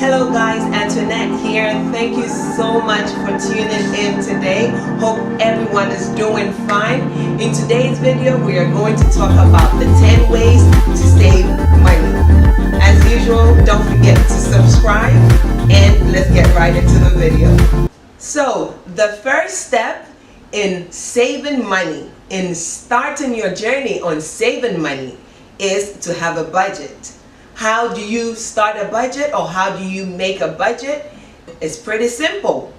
Hello guys, Antoinette here. Thank you so much for tuning in today. Hope everyone is doing fine. In today's video, we are going to talk about the 10 ways to save money. As usual, don't forget to subscribe and let's get right into the video. So, the first step in saving money, in starting your journey on saving money, is to have a budget. How do you start a budget, or how do you make a budget? It's pretty simple.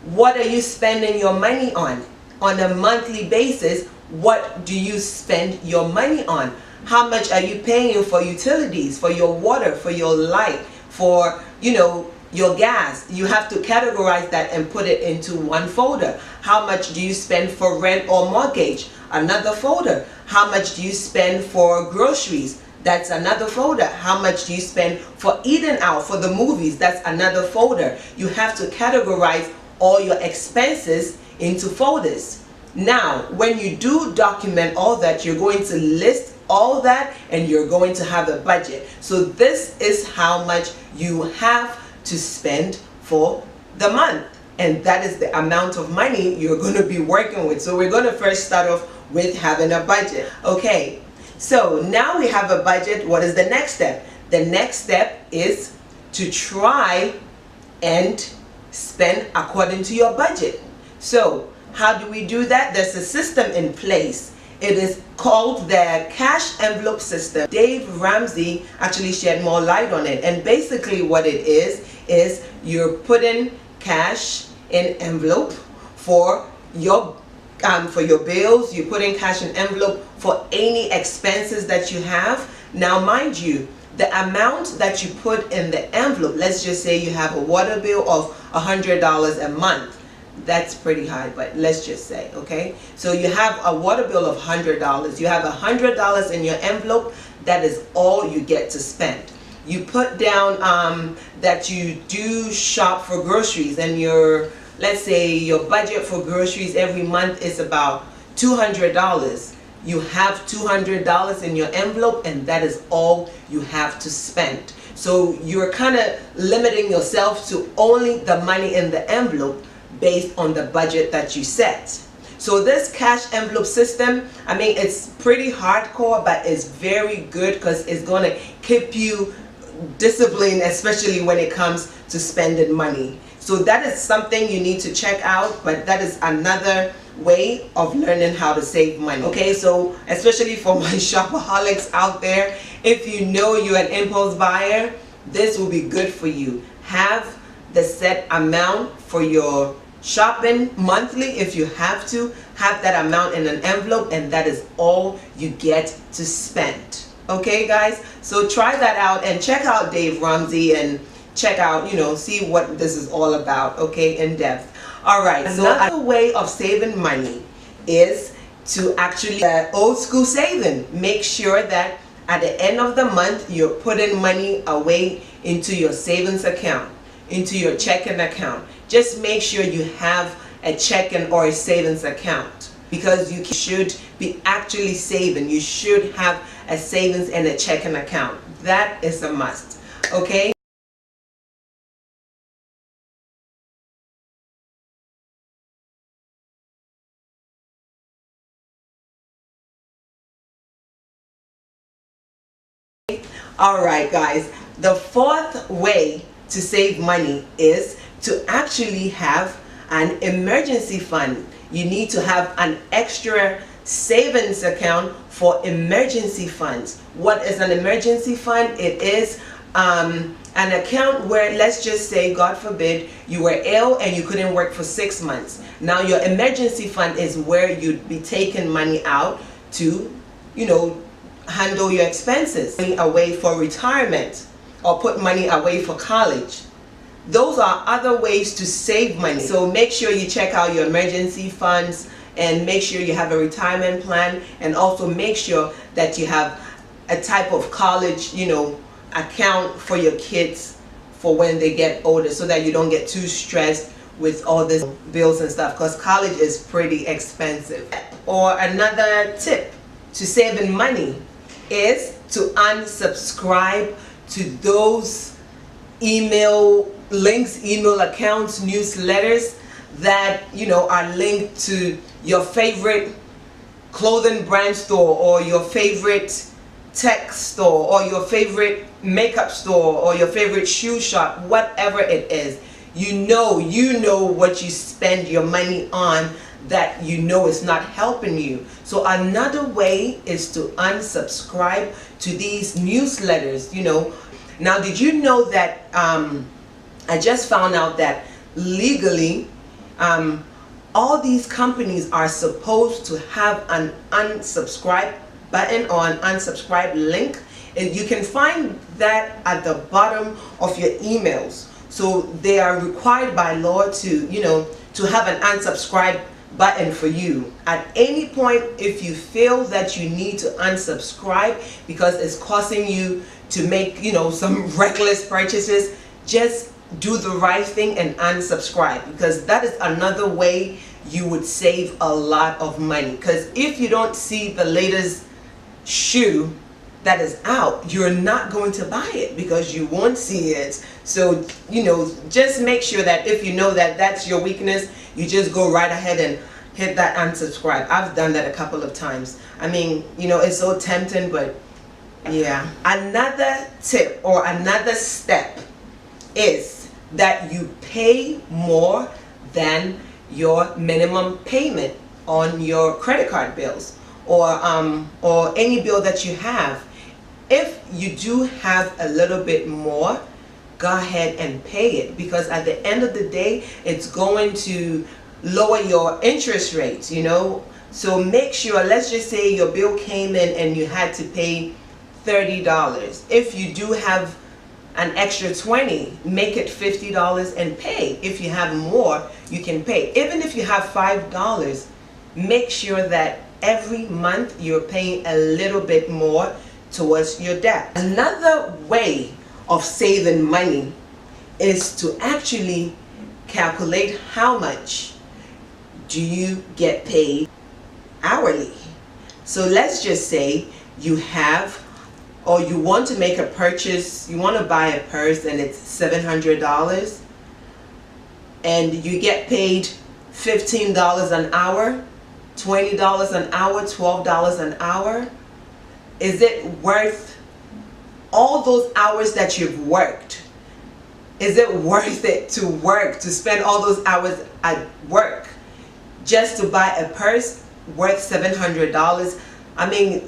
What are you spending your money on? On a monthly basis, what do you spend your money on? How much are you paying for utilities, for your water, for your light, for, your gas? You have to categorize that and put it into one folder. How much do you spend for rent or mortgage? Another folder. How much do you spend for groceries? That's another folder. How much do you spend for eating out, for the movies? That's another folder. You have to categorize all your expenses into folders. Now, when you do document all that, you're going to list all that and you're going to have a budget. So this is how much you have to spend for the month. And that is the amount of money you're going to be working with. So we're going to first start off with having a budget. Okay. So now we have a budget. What is the next step? The next step is to try and spend according to your budget. So how do we do that? There's a system in place. It is called the cash envelope system. Dave Ramsey actually shed more light on it. And basically what it is you're putting cash in envelope for your bills. You put in cash in envelope for any expenses that you have. Now mind you, the amount that you put in the envelope, let's just say you have a water bill of $100 a month. That's pretty high, but let's just say, okay? So you have a water bill of $100. You have $100 in your envelope. That is all you get to spend. You put down that you do shop for groceries, and let's say your budget for groceries every month is about $200. You have $200 in your envelope, and that is all you have to spend. So you're kind of limiting yourself to only the money in the envelope based on the budget that you set. So this cash envelope system, I mean, it's pretty hardcore, but it's very good because it's going to keep you disciplined, especially when it comes to spending money. So that is something you need to check out, but that is another way of learning how to save money. Okay, so especially for my shopaholics out there, if you know you're an impulse buyer, this will be good for you. Have the set amount for your shopping monthly. If you have to, have that amount in an envelope, and that is all you get to spend. Okay guys, so try that out and check out Dave Ramsey and check out, see what this is all about, okay, in depth. All right, so another way of saving money is to actually old school saving. Make sure that at the end of the month, you're putting money away into your savings account, into your checking account. Just make sure you have a checking or a savings account, because you should be actually saving. You should have a savings and a checking account. That is a must, okay? Alright guys, the fourth way to save money is to actually have an emergency fund. You need to have an extra savings account for emergency funds. What is an emergency fund? It is an account where, let's just say, God forbid, you were ill and you couldn't work for 6 months. Now your emergency fund is where you'd be taking money out to, handle your expenses, money away for retirement, or put money away for college. Those are other ways to save money. So make sure you check out your emergency funds, and make sure you have a retirement plan, and also make sure that you have a type of college, account for your kids for when they get older, so that you don't get too stressed with all this bills and stuff, because college is pretty expensive. Or another tip to saving money is to unsubscribe to those email links, email accounts, newsletters that, you know, are linked to your favorite clothing brand store, or your favorite tech store, or your favorite makeup store, or your favorite shoe shop, whatever it is. You know what you spend your money on that you know is not helping you. So another way is to unsubscribe to these newsletters. You know, now did you know that I just found out that legally all these companies are supposed to have an unsubscribe button or an unsubscribe link, and you can find that at the bottom of your emails. So they are required by law to, you know, to have an unsubscribe button for you. At any point, if you feel that you need to unsubscribe because it's causing you to make, you know, some reckless purchases, just do the right thing and unsubscribe, because that is another way you would save a lot of money. Because if you don't see the latest shoe that is out, you're not going to buy it because you won't see it. So, you know, just make sure that if you know that that's your weakness, you just go right ahead and hit that unsubscribe. I've done that a couple of times. I mean, you know, it's so tempting, but yeah. Another tip or another step is that you pay more than your minimum payment on your credit card bills, or any bill that you have. If you do have a little bit more, go ahead and pay it, because at the end of the day, it's going to lower your interest rates, you know. So make sure, let's just say your bill came in and you had to pay $30. If you do have an extra $20, make it $50 and pay. If you have more, you can pay. Even if you have $5, make sure that every month you're paying a little bit more towards your debt. Another way of saving money is to actually calculate how much do you get paid hourly. So let's just say you have, or you want to make a purchase, you want to buy a purse and it's $700, and you get paid $15 an hour, $20 an hour, $12 an hour. Is it worth all those hours that you've worked? Is it worth it to work, to spend all those hours at work just to buy a purse worth $700? I mean,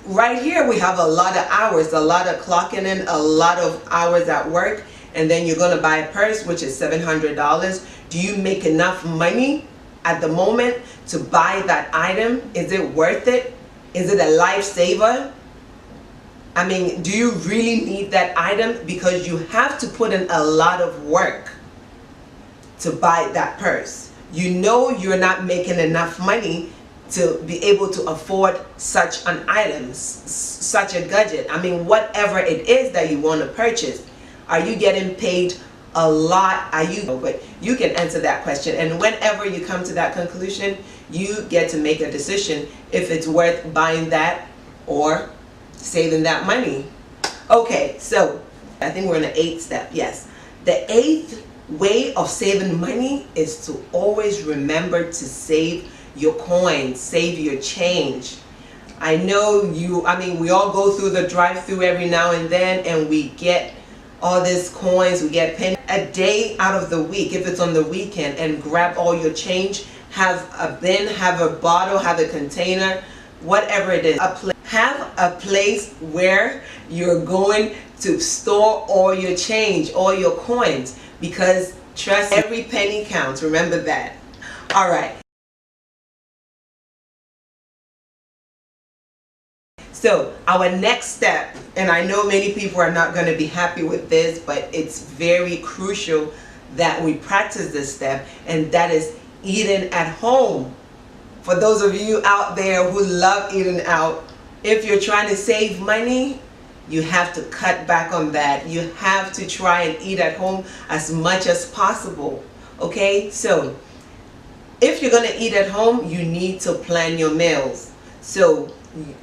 right here we have a lot of hours, a lot of clocking in, a lot of hours at work, and then you're going to buy a purse which is $700. Do you make enough money at the moment to buy that item? Is it worth it? Is it a lifesaver? I mean, do you really need that item? Because you have to put in a lot of work to buy that purse. You know you're not making enough money to be able to afford such an item, such a gadget. I mean, whatever it is that you want to purchase. Are you getting paid a lot? Are you? But you can answer that question, and whenever you come to that conclusion, you get to make a decision if it's worth buying that or saving that money. Okay, so I think we're in the 8th step. Yes, the 8th way of saving money is to always remember to save your coins, save your change. I know we all go through the drive-through every now and then, and we get all these coins, we get pennies. A day out of the week, if it's on the weekend, and grab all your change. Have a bin, have a bottle, have a container, whatever it is. Have a place where you're going to store all your change, all your coins, because trust, every penny counts. Remember that. All right. So our next step, and I know many people are not going to be happy with this, but it's very crucial that we practice this step, and that is eating at home. For those of you out there who love eating out, if you're trying to save money, you have to cut back on that. You have to try and eat at home as much as possible. Okay, so if you're going to eat at home, you need to plan your meals. So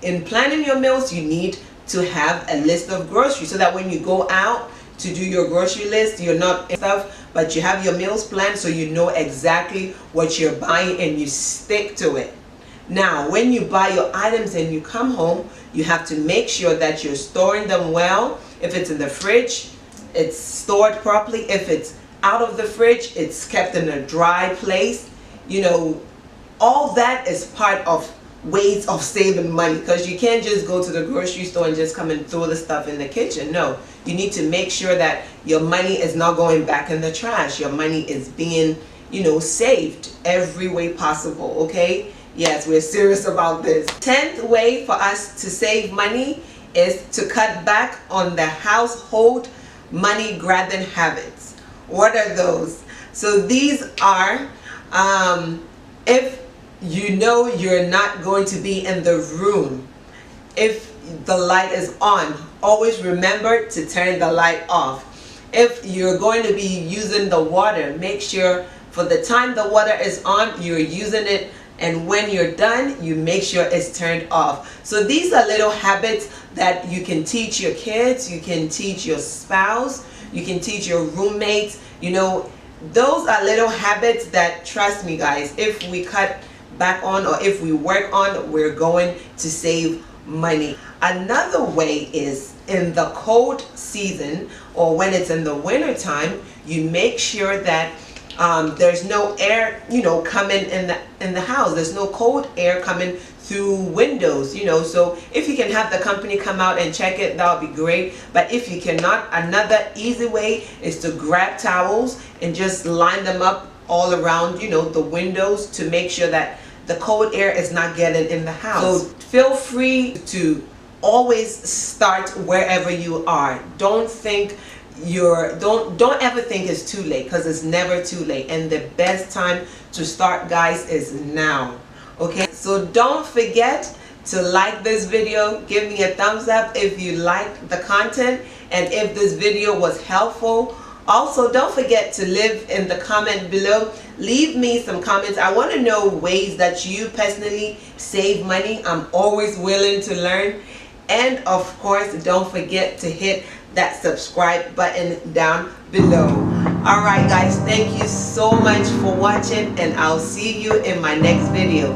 in planning your meals, you need to have a list of groceries so that when you go out, to do your grocery list. You're not stuff, but you have your meals planned, so you know exactly what you're buying and you stick to it. Now, when you buy your items and you come home, you have to make sure that you're storing them well. If it's in the fridge, it's stored properly. If it's out of the fridge, it's kept in a dry place. You know, all that is part of ways of saving money, because you can't just go to the grocery store and just come and throw the stuff in the kitchen. No, you need to make sure that your money is not going back in the trash. Your money is being, you know, saved every way possible. Okay, yes, we're serious about this. 10th way for us to save money is to cut back on the household money grabbing habits. What are those? So these are if you know you're not going to be in the room, if the light is on, always remember to turn the light off. If you're going to be using the water, make sure for the time the water is on, you're using it, and when you're done, you make sure it's turned off. So these are little habits that you can teach your kids, you can teach your spouse, you can teach your roommates. You know, those are little habits that, trust me guys, if we cut back on or if we work on, we're going to save money. Another way is in the cold season, or when it's in the winter time, you make sure that there's no air, you know, coming in the house. There's no cold air coming through windows, you know. So if you can have the company come out and check it, that would be great. But if you cannot, another easy way is to grab towels and just line them up all around, you know, the windows, to make sure that the cold air is not getting in the house. So feel free to always start wherever you are. Don't think don't ever think it's too late, because it's never too late, and the best time to start, guys, is now. Okay, so don't forget to like this video, give me a thumbs up if you liked the content and if this video was helpful. Also, don't forget to leave in the comment below. Leave me some comments. I want to know ways that you personally save money. I'm always willing to learn. And of course, don't forget to hit that subscribe button down below. All right guys, thank you so much for watching, and I'll see you in my next video.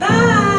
Bye.